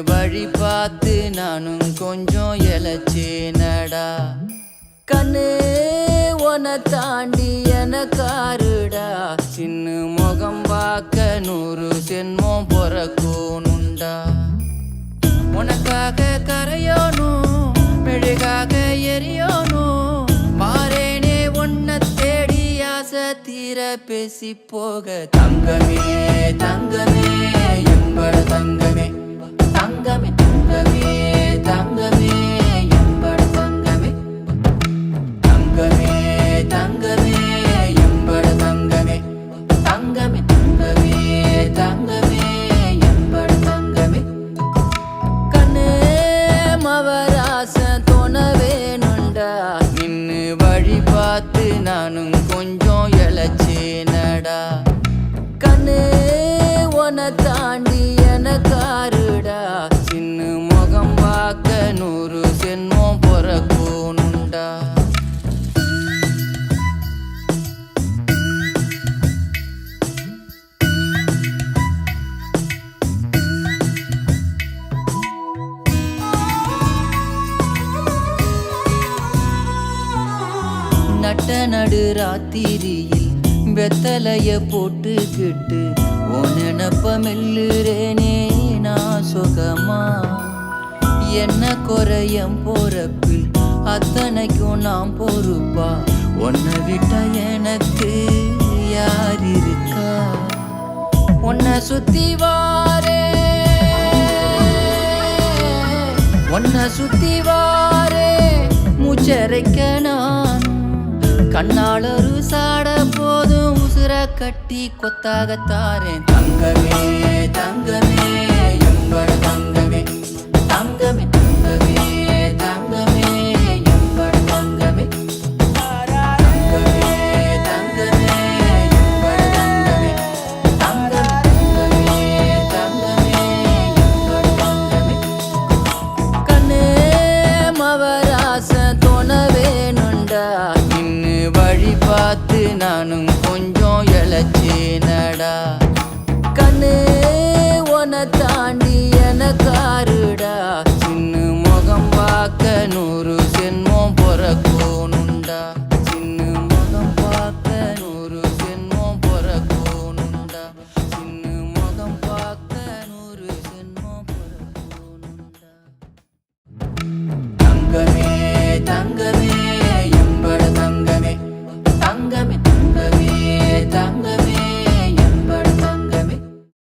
வழி பார்த்து நானும் கொஞ்சம் எழச்சேனடா. கண்ணு உன தாண்டி எனக்காருடா, சின்ன முகம் பார்க்க 100 சென்மம் பொறக்கணுண்டா. உனக்காக கரையோனும் மெழுகாக எரியோனும், மாறேனே உன்னை தேடி ஆசை தீர பேசி போக. தங்கமே தங்கமே எம்பட தங்கமே, தங்கமே தங்கமே தங்கமே எம்பட தங்கமே, தங்கமே தங்கமே எம்பட தங்கமே, தங்கமே தங்கமே தங்கமே எம்பட தங்கமே. கண்ணே மவராச தோண வேணுண்டா, நின்னு வழி பார்த்து நானும் கொஞ்சம் எழச்சேனடா. கண்ணே உன தாண்டி எனக்காருடா, சின்ன முகம் பார்க்க 100 சென்மம் பொறக்கணுண்டா. நட்ட நடு ராத்திரியில் வெத்தலைய போட்டுக்கிட்டு உன் நினப்ப மெல்லுறேனே நான் சுகமா. என்ன குறையம் போறப்பில் அத்தனைக்கும் நான் பொறுப்பா, உன்னை விட்ட எனக்கு யார் இருக்கா. உன்னை சுத்தி வாரே உன்னை சுத்தி வாரே மூச்சரைக்க நான், கண்ணாளரு சாட போதும் உசுர கட்டி கொத்தாகத்தாரேன். தங்கமே தங்கமே எம்பட தங்கமே, தங்கமே தங்கமே தங்கமே எம்பட தங்கமே, தங்கமே தங்கமே எம்பட தங்கமே, தங்கமே தங்கமே எம்பட தங்கமே. கண்ணே மவராச தோண வேணுண்டா, நின்னு வழி பார்த்து நானும் கொஞ்சம் எழச்சேனடா. கண்ணே உன தாண்டி எனக்காருடா, சின்ன முகம் பார்க்க 100 சென்மம் பொறக்கணுண்டா, சின்ன முகம் பார்க்க 100 சென்மம் பொறக்கணுண்டா, சின்ன முகம் பார்க்க 100 சென்மம் பொறக்கணுண்டா. தங்கமே தங்க